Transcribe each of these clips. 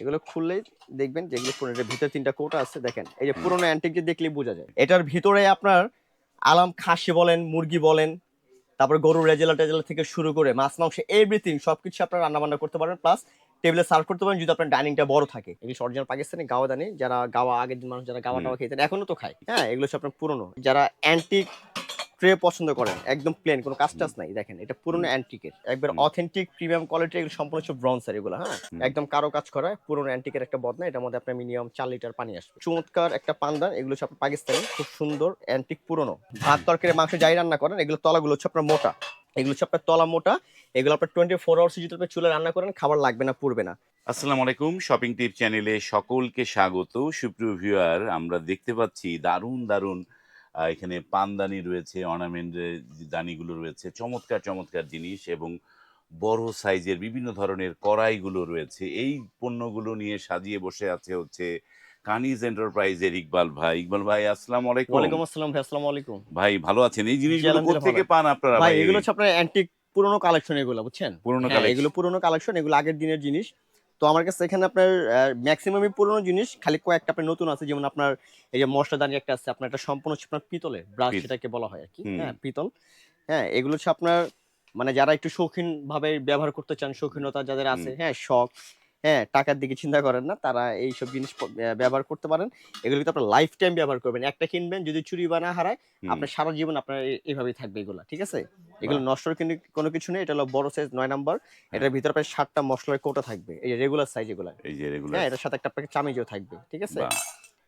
এগুলো খুললেই দেখবেন যে এগুলো পুরনো, এটার ভিতরে 3টা কোটা আছে দেখেন। এই যে পুরনো অ্যান্টিক যে দেখলেই বোঝা যায়। এটার ভিতরে আপনার আলাম খাসি বলেন, মুরগি বলেন, তারপর গরুর রেজালা টেজালা থেকে শুরু করে মাছ মাংস এভরিথিং সবকিছু আপনারা রান্না বান্না করতে পারবেন, প্লাস টেবিলে সার্ভ করতে পারেন যদি আপনার ডাইনিংটা বড় থাকে। এগুলো অরিজিনাল পাকিস্তানি গাওয়াদানি, যারা গাওয়া আগের দিন মানুষ যারা গাওয়া টাওয়া খেতেন এখনো তো খায়। হ্যাঁ, এগুলো হচ্ছে আপনার পুরনো। যারা অ্যান্টিক ট্রে পছন্দ করেন, একদম প্লেন, কোনো কাজ টাজ নাই, দেখেন এটা পুরনো অ্যান্টিকের একবার অথেন্টিক প্রিমিয়াম কোয়ালিটি। এগুলো সম্পূর্ণ হচ্ছে ব্রঞ্জের এগুলো। হ্যাঁ, একদম কারো কাজ করা পুরনো অ্যান্টিকের একটা বদনা। এটার মধ্যে আপনার মিনিমাম 4 লিটার পানি আসবে। চমৎকার একটা পান্ডা, এগুলো হচ্ছে আপনার পাকিস্তানি, খুব সুন্দর অ্যান্টিক পুরনো। ভাত তরকারি মাংস যাই রান্না করেন, এগুলো তলাগুলো হচ্ছে আপনার মোটা, এগুলো হচ্ছে আপনার তলা মোটা। এগুলো আপনার 24 আওয়ার্স যদি আপনি চুলে রান্না করেন খাবার লাগবে না, পুড়বে না। আসসালামু আলাইকুম, শপিং টিপ চ্যানেলে সকলকে স্বাগত। সুপ্রিয় ভিউয়ার, আমরা দেখতে পাচ্ছি দারুণ দারুণ এখানে পানদানি রয়েছে, অর্নামেন্টের যে দানিগুলো রয়েছে, চমৎকার চমৎকার জিনিস, এবং বড় সাইজের বিভিন্ন ধরনের কড়াইগুলো রয়েছে। এই পণ্যগুলো নিয়ে সাজিয়ে বসে আছে হচ্ছে কানিজ এন্টারপ্রাইজের ইকবাল ভাই। ইকবাল ভাই, আসসালামু আলাইকুম। ওয়ালাইকুম আসসালাম ভাই, আসসালামু আলাইকুম। ভাই ভালো আছেন? এই জি জিনিসগুলো আলহামদুলিল্লাহ ভালো। কোত্থেকে পান আপনারা ভাই ভাই? এগুলো হচ্ছে আপনার অ্যান্টিক পুরনো কালেকশন, এগুলো বুঝছেন। পুরনো হ্যাঁ, এগুলো কালেকশন। পুরনো কালেকশন, এগুলো আগের দিনের জিনিস। তো আমার কাছে এখানে আপনার ম্যাক্সিমামই পুরনো জিনিস, খালি কয়েকটা আপনার নতুন আছে। যেমন আপনার এই যে মশলাদানি একটা আছে আপনার, একটা সম্পূর্ণ হচ্ছে আপনার পিতলের ব্রাশ, সেটাকে বলা হয় আর কি। হুম। হ্যাঁ, পিতল। হ্যাঁ, এগুলো হচ্ছে আপনার মানে যারা একটু শৌখিন ভাবে ব্যবহার করতে চান, শৌখিনতা যাদের হুম। আছে, হ্যাঁ শখ, হ্যাঁ টাকার দিকে চিন্তা করেন না, তারা এইসব জিনিস ব্যবহার করতে পারেন। এগুলো কিন্তু আপনার লাইফ টাইম ব্যবহার করবেন। একটা কিনবেন, যদি চুরি বা না হারায়, হুম। আপনার সারা জীবন আপনার এইভাবেই থাকবে এগুলা, ঠিক আছে। এগুলো বাহ। নষ্ট কিন্তু কোনো কিছু নেই। এটা হলো বড় সাইজ 9 নাম্বার। হ্যাঁ, এটার ভিতরে প্রায় 7টা মশলার কৌটা থাকবে, এই যে রেগুলার সাইজ এগুলা। এই যে রেগুলার। হ্যাঁ, এটার সাথে একটা আপনাকে চামিজও থাকবে, ঠিক আছে। বাহ।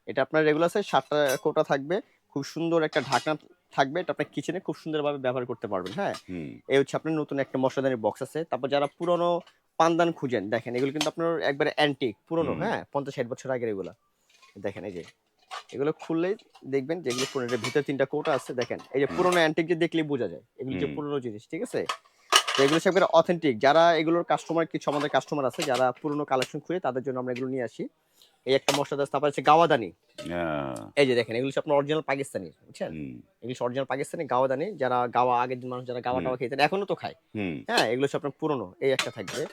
এটা আপনার রেগুলার সাইজ 7টা কৌটা থাকবে। খুব সুন্দর একটা ঢাকনা থাকবে, এটা আপনার কিচেনে খুব সুন্দরভাবে ব্যবহার করতে পারবেন। হ্যাঁ, হুম। এই হচ্ছে আপনার নতুন একটা মশলাদানির বক্স আছে। তারপর যারা পুরনো পানদান খুঁজেন, দেখেন এগুলো কিন্তু আপনার একবারে অ্যান্টিক পুরনো। হুম। হ্যাঁ, 50-60 বছর আগের এগুলা। দেখেন এই যে এগুলো খুললেই দেখবেন যে এগুলো পুরনো, এটার ভিতরে 3টা কোটা আছে দেখেন। এই যে হুম। পুরনো অ্যান্টিক যে দেখলেই বোঝা যায় এগুলো যে হুম। পুরনো জিনিস, ঠিক আছে। তো এগুলো সব একবারে অথেন্টিক। যারা এগুলোর কাস্টমার, কিছু আমাদের কাস্টমার আছে যারা পুরনো কালেকশন খুঁজে, তাদের জন্য আমরা এগুলো নিয়ে আসি। এই একটা মশলাদার, তারপর হচ্ছে গাওয়াদানি। আহ, এই যে দেখেন এগুলো হচ্ছে আপনার অরিজিনাল পাকিস্তানি, বুঝছেন। হুম। এগুলো অরিজিনাল পাকিস্তানি গাওয়াদানি, যারা গাওয়া আগের দিন মানুষ যারা গাওয়া হুম। টাওয়া খেতেন এখনো তো খায়। হুম। হ্যাঁ, এগুলো হচ্ছে আপনার পুরনো। এই একটা থাকবে।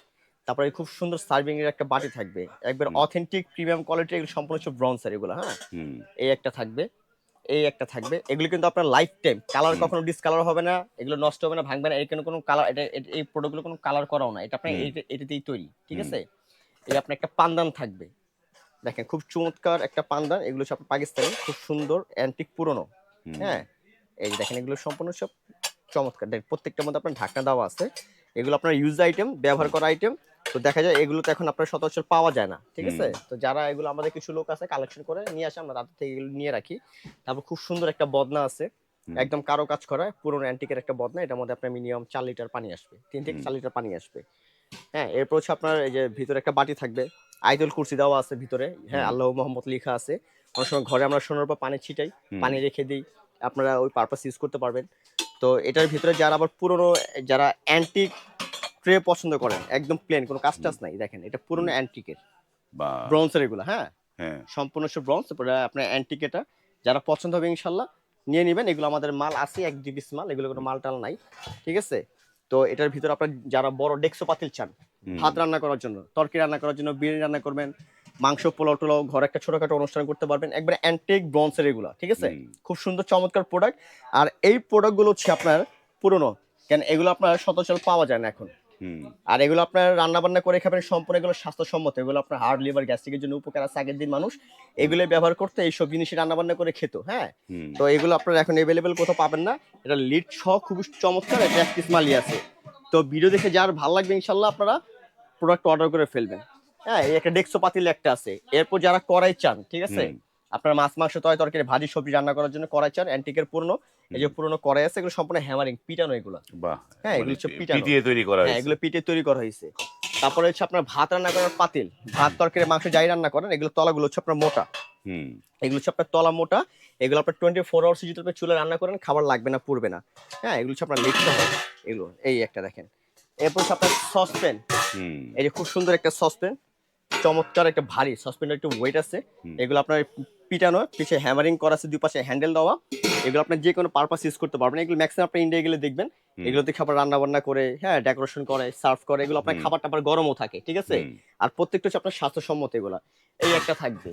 তারপরে খুব সুন্দর সার্ভিং এর একটা বাটি থাকবে, একবার হুম। Authentic premium quality. এগুলো সম্পূর্ণ হচ্ছে ব্রঞ্জের এগুলো। হ্যাঁ, হুম। এই একটা থাকবে, এই একটা থাকবে। এগুলো কিন্তু আপনার লাইফ টাইম, কালার হুম। কখনো ডিসকালার হবে না, এগুলো নষ্ট হবে না, ভাঙবে না। এর কোনো কালার, এই প্রোডাক্ট গুলো কোনো কালার করাও না, এটা আপনার হুম। এটাতেই তৈরি, ঠিক হুম। আছে। এই আপনার একটা পান্দান থাকবে, দেখেন খুব চমৎকার একটা পান্দান। এগুলো সব পাকিস্তানি, খুব সুন্দর অ্যান্টিক পুরনো। হুম। হ্যাঁ, এই যে দেখেন এগুলো সম্পূর্ণ সব চমৎকার। দেখেন প্রত্যেকটার মধ্যে আপনার ঢাকনা দেওয়া আছে। এগুলো আপনার ইউজ আইটেম, ব্যবহার করা আইটেম। তো দেখা যায় এগুলো তো এখন আপনার সচরাচর পাওয়া যায় না, ঠিক হুম। আছে। তো যারা এগুলো, আমাদের কিছু লোক আছে কালেকশন করে নিয়ে আসে, আমরা তাদের থেকে এগুলো নিয়ে রাখি। তারপর খুব সুন্দর একটা বদনা আছে, হুম। একদম কারো কাজ করা পুরনো অ্যান্টিকের একটা বদনা। এটার মধ্যে আপনার মিনিমাম 4 লিটার পানি আসবে, 3 থেকে হুম। 4 লিটার পানি আসবে। হ্যাঁ, এরপর হচ্ছে আপনার এই যে ভিতরে একটা বাটি থাকবে, আইদুল কুরসি দেওয়া আছে ভিতরে। হ্যাঁ, হুম। আল্লাহ মোহাম্মদ লেখা আছে। অনেক সময় ঘরে আমরা শোনার পর পানি ছিটাই, হুম। পানি রেখে দিই, আপনারা ওই পারপাস ইউজ করতে পারবেন। তো এটার ভিতরে যারা আবার পুরনো, যারা অ্যান্টিক ট্রে পছন্দ করেন, একদম প্লেন, কোনো কাজ হুম। টাজ নাই, দেখেন এটা পুরনো হুম। অ্যান্টিকের বা। ব্রোঞ্জের এগুলো। হ্যাঁ, হ্যাঁ। সম্পূর্ণ সব ব্রোঞ্জ। তারপরে আপনার অ্যান্টিক, এটা যারা পছন্দ হবে ইনশাল্লাহ নিয়ে নেবেন। এগুলো আমাদের মাল আছে, 1-2 পিস মাল, এগুলো কোনো হুম। মাল টাল নাই, ঠিক আছে। তো এটার ভিতরে আপনার যারা বড় ডেক্সো পাতিল চান, হুম। ভাত রান্না করার জন্য, তরকারি রান্না করার জন্য, বিরিয়ানি রান্না করবেন, মাংস পোলাও টোলাও, ঘরে একটা ছোটখাটো অনুষ্ঠান করতে পারবেন, একবার অ্যান্টিক ব্রোঞ্জের এগুলো, ঠিক আছে। হুম। খুব সুন্দর চমৎকার প্রোডাক্ট। আর এই প্রোডাক্টগুলো হচ্ছে আপনার পুরনো, কেন এগুলো আপনার সচরাচর পাওয়া যায় না এখন। হুম। আর এগুলো আপনার রান্না বান্না করে খাবেন, সম্পূর্ণ এগুলো স্বাস্থ্যসম্মত। এগুলো আপনার হার্ট, লিভার, গ্যাস্ট্রিকের জন্য উপকার আছে। আগের দিন মানুষ হুম। এগুলো ব্যবহার করতে, এইসব জিনিসই রান্না বান্না করে খেত। হ্যাঁ, হুম। তো এগুলো আপনার এখন এভেলেবেল কোথাও পাবেন না। এটা লিড সহ খুব চমৎকার, এটা 1 পিস মালই আছে। তো ভিডিও দেখে যার ভালো লাগবে ইনশাল্লাহ আপনারা প্রোডাক্ট অর্ডার করে ফেলবেন। হ্যাঁ, এই একটা ডেক্সো পাতিল একটা আছে। এরপর যারা কড়াই চান, ঠিক আছে, হুম। আপনার মাছ মাংস তরকারি ভাজি সবজি রান্না করার জন্য কড়াই চান, অ্যান্টিকের পুরনো, এই হুম। যে পুরনো কড়াই আছে, এগুলো সম্পূর্ণ হ্যামারিং পিটানো এগুলো। বাহ। হ্যাঁ, মানে এগুলো হচ্ছে পিটানো। পিটিয়ে তৈরি করা হ্যাঁ, হয়েছে। এগুলো পিটে তৈরি করা হয়েছে। তারপরে হচ্ছে আপনার ভাত রান্না করার পাতিল, ভাত তরকারি মাংস যাই রান্না করেন, এগুলো তলাগুলো হচ্ছে আপনার মোটা, হুম। এগুলো হচ্ছে আপনার তলা মোটা। এগুলো আপনার 24 আওয়ার্স যদি আপনি চুলে রান্না করেন খাবার লাগবে না, পুড়বে না। হ্যাঁ, এগুলো হচ্ছে আপনার লিখতে হবে এগুলো। এই একটা দেখেন। এরপর হচ্ছে আপনার সসপ্যান, হুম। এই যে খুব সুন্দর একটা সসপ্যান, চমৎকার একটা ভারী সাসপেন্ডার একটু ওয়েট আছে। হুম। এগুলো আপনার পিটানো, পিছে হ্যামারিং করা আছে, দুই পাশে হ্যান্ডেল দেওয়া। এগুলো আপনার যে কোনো পারপাস ইউজ করতে পারবেন। এগুলো ম্যাক্সিমাম আপনি ইন্ডিয়া গেলে দেখবেন হুম। এগুলোতে খাবার রান্না বান্না করে, হ্যাঁ, ডেকোরেশন করে, সার্ভ করে। এগুলো আপনার হুম। খাবার টাবার গরমও থাকে, ঠিক আছে? হুম। আর প্রত্যেকটা হচ্ছে আপনার স্বাস্থ্যসম্মত এগুলা। এই একটা থাকবে।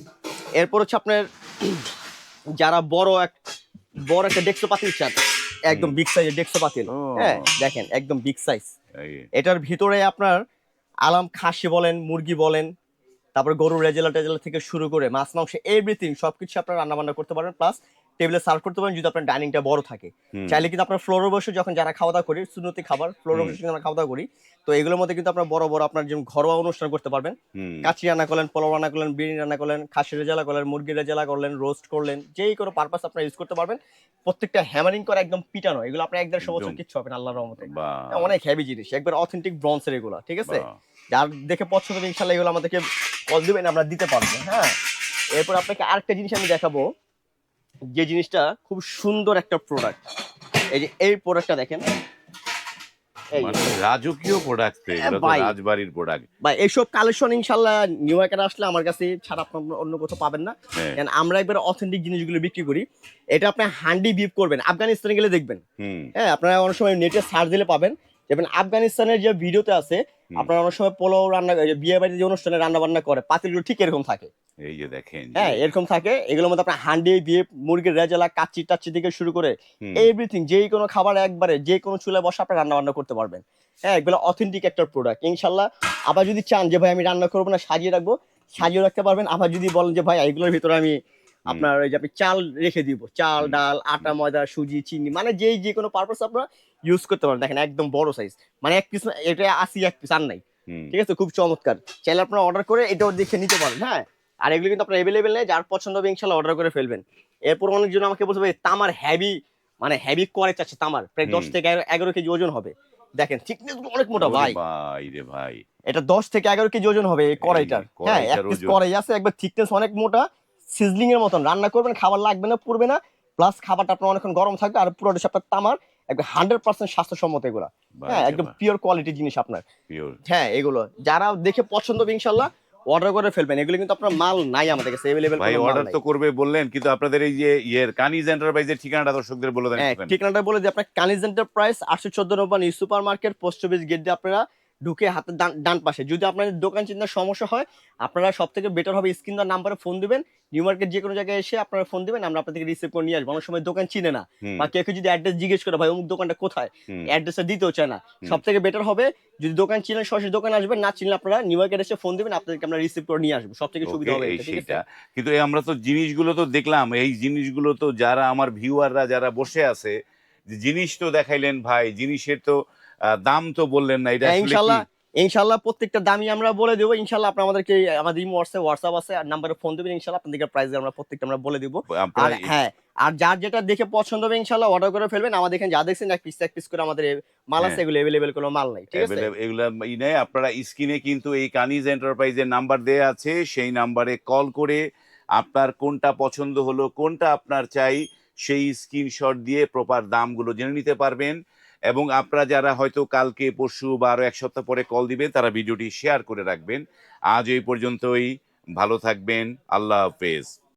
এরপর হচ্ছে আপনার যারা বড় একটা ডেক্সো পাতিল চান, একদম বিগ সাইজের ডেক্সো পাতিল, ও। হ্যাঁ, দেখেন একদম বিগ সাইজ। এই। এটার ভিতরে আপনার আলাম খাসি বলেন, মুরগি বলেন, তারপর গরুর রেজালা টেজালা থেকে শুরু করে মাছ মাংস এভরিথিং সবকিছু আপনারা রান্না বান্না করতে পারবেন, প্লাস টেবিলে সার্ভ করতে পারেন যদি আপনার ডাইনিংটা বড় থাকে। হুম। চাইলে কিন্তু আপনার ফ্লোরে বসে যখন যারা খাওয়া দাওয়া করি, সুন্নতি খাবার ফ্লোরে বসে কিন্তু আমরা খাওয়া দাওয়া করি, তো এগুলোর মধ্যে কিন্তু আপনার বড় বড় আপনার যেমন ঘরোয়া অনুষ্ঠান করতে পারবেন। হুম। কাচ্চি রান্না করলেন, পোলাও রান্না করলেন, বিরিয়ানি রান্না করলেন, খাসির রেজালা করলেন, মুরগির রেজালা করলেন, রোস্ট করলেন, যেই কোনো পারপাস আপনারা ইউজ করতে পারবেন। প্রত্যেকটা হ্যামারিং করা একদম পিটানো, এগুলো আপনার ১-১.৫ বছর একদম। কিচ্ছু হবে না আল্লাহর রহমতে। বাহ। অনেক হেভি জিনিস, একবার অথেন্টিক ব্রন্সের এগুলো, ঠিক আছে? বাহ। যার দেখে পছন্দ হবে ইনশাল্লাহ এগুলো আমাদেরকে কল দিবেন, আমরা দিতে পারবো, হ্যাঁ। এরপর আপনাকে আরেকটা জিনিস আমি দেখাবো, যে জিনিসটা খুব সুন্দর একটা প্রোডাক্ট। এই যে এই প্রোডাক্টটা দেখেন, এই মানে রাজকীয় প্রোডাক্ট, এগুলো তো ভাই, রাজবাড়ির প্রোডাক্ট। ভাই এইসব কালেকশন ইনশাল্লাহ নিউ মার্কেটে আসলে আমার কাছে ছাড়া আপনার অন্য কোথাও পাবেন না। হ্যাঁ। কারণ আমরা একবার অথেন্টিক জিনিসগুলো বিক্রি করি। এটা আপনি হান্ডি বিফ করবেন, আফগানিস্তানে গেলে দেখবেন, হুম। হ্যাঁ, আপনারা অনেক সময় নেটে সার্চ দিলে পাবেন। যেমন আফগানিস্তানের যে ভিডিওতে আছে, হুম। আপনারা অনেক সময় পোলাও রান্না, বিয়ে বাড়িতে যে অনুষ্ঠানে রান্না বান্না করে পাতিলগুলো ঠিক এরকম থাকে, এই যে দেখেন। হ্যাঁ, এরকম থাকে। এগুলোর মধ্যে আপনার হান্ডি দিয়ে মুরগির রেজালা, কাচ্চি টাচ্চি থেকে শুরু করে হুম। এভরিথিং, যেই কোনো খাবার একবারে যে কোনো চুলায় বসে আপনার রান্না বান্না করতে পারবেন। হ্যাঁ, এগুলো অথেন্টিক একটা প্রোডাক্ট ইনশাল্লাহ। আবার যদি চান যে ভাই আমি রান্না করবো না, সাজিয়ে রাখবো, সাজিয়ে রাখতে পারবেন। আবার যদি বলেন যে ভাই এগুলোর ভিতরে আমি আপনার ওই যে আপনি চাল রেখে দিব, চাল, হুম। ডাল, আটা, ময়দা, সুজি, চিনি, মানে যেই যে কোনো পারপাস আপনারা ইউজ করতে পারেন। দেখেন একদম বড় সাইজ, মানে এক পিস, এটা ৮০ এক পিস আর নাই, হুম। ঠিক আছে? খুব চমৎকার। চাইলে আপনারা অর্ডার করে এটাও দেখে নিতে পারেন, হ্যাঁ। আর এগুলো কিন্তু আপনার এভেলেবেল নেই, যার পছন্দ হবে ইনশাল্লাহ অর্ডার করে ফেলবেন। এরপর অনেকজন আমাকে বলছে ভাই তামার হেভি, মানে হেভি করে চাচ্ছে তামার, প্রায় ১০ হুম। থেকে ১১ কেজি ওজন হবে। দেখেন থিকনেস অনেক মোটা ওরে ভাই, ভাই রে ভাই। এটা ১০ থেকে ১১ কেজি ওজন হবে এই কড়াইটার, হ্যাঁ। এক কড়াইটার পিস ওজন। কড়াই আছে, একবার থিকনেস অনেক মোটা, সিজলিং এর মতন রান্না করবেন, খাবার লাগবে না, পুড়বে না, প্লাস খাবারটা আপনার অনেকক্ষণ গরম থাকবে। আর পুরো ডিশ আপনার তামার, একবার 100% স্বাস্থ্যসম্মত এগুলা, হ্যাঁ, বাইরে একদম বা পিওর কোয়ালিটি জিনিস আপনার, পিওর। হ্যাঁ। এগুলো যারা দেখে পছন্দ হবে ইনশাল্লাহ অর্ডার করে ফেলবেন। এগুলো কিন্তু আপনার মাল নাই আমাদের কাছে, এভেলেবেল ভাই কোনো মাল অর্ডার নাই। তো করবে বললেন, কিন্তু আপনাদের এই যে কানিজ এন্টারপ্রাইজের ঠিকানাটা দর্শকদের বলে দেন হ্যাঁ, একটুখানি। ঠিকানাটা বলে দিই, আপনার কানিজ এন্টারপ্রাইজ 814 নম্বর new super market, post office gate দিয়ে আপনারা ঢুকে হাতের ডান পাশে। যদি আপনাদের দোকান চিন্তার সমস্যা হয়, আপনারা সব থেকে বেটার হবে স্ক্রিন দেওয়ার নাম্বারে ফোন দিবেন। নিউ মার্কেট যে কোনো জায়গায় এসে আপনারা ফোন দিবেন, আমরা আপনাদেরকে রিসিভ করে নিয়ে আসবো। অনেক সময় দোকান চিনে না, হুম। বা কেউ যদি অ্যাড্রেস জিজ্ঞেস করে ভাই অমুক দোকানটা কোথায়, হুম। অ্যাড্রেসটা দিতেও চায় না। হুম। সব থেকে বেটার হবে যদি দোকান চিনেন সরাসরি দোকানে আসবেন, না চিনলে আপনারা নিউ মার্কেট এসে ফোন দিবেন, আপনাদেরকে আমরা রিসিভ করে নিয়ে আসবো। সব থেকে সুবিধা ওকে, হবে এই এটা, ঠিক আছে? সেইটা। কিন্তু এই আমরা তো জিনিসগুলো তো দেখলাম, এই জিনিসগুলো তো যারা আমার ভিউয়াররা যারা বসে আছে, যে জিনিস তো দেখাইলেন ভাই, জিনিসের তো দাম তো বললেন না, এটা হ্যাঁ, আসলে কি? ইনশাল্লাহ, ইনশাল্লাহ প্রত্যেকটা দামই আমরা বলে দেবো ইনশাল্লাহ। আপনার আমাদেরকে আমাদের ইমো হোয়াটসঅ্যাপ আছে, আর নাম্বারে ফোন দেবেন ইনশাল্লাহ, আপনাদেরকে প্রাইস আমরা প্রত্যেকটা আমরা বলে দিব। আর আপনারা হ্যাঁ, আর যার যেটা দেখে পছন্দ হবে ইনশাল্লাহ অর্ডার করে ফেলবেন। আমাদের এখানে যা দেখছেন এক পিস করে আমাদের মাল আছে, হ্যাঁ, এগুলো এভেলেবেল কোনো মাল নাই, ঠিক আছে? এগুলা নেই। আপনারা স্ক্রিনে কিন্তু এই কানিজ এন্টারপ্রাইজের নাম্বার দেয়া আছে, সেই নাম্বারে কল করে আপনার কোনটা পছন্দ হলো, কোনটা আপনার চাই, সেই স্ক্রিনশট দিয়ে প্রপার দামগুলো জেনে নিতে পারবেন। এবং আপনারা যারা হয়তো কালকে পরশু বা আরো এক সপ্তাহ পরে কল দিবেন, তারা ভিডিওটি শেয়ার করে রাখবেন। আজ এই পর্যন্তই, ভালো থাকবেন, আল্লাহ হাফেজ।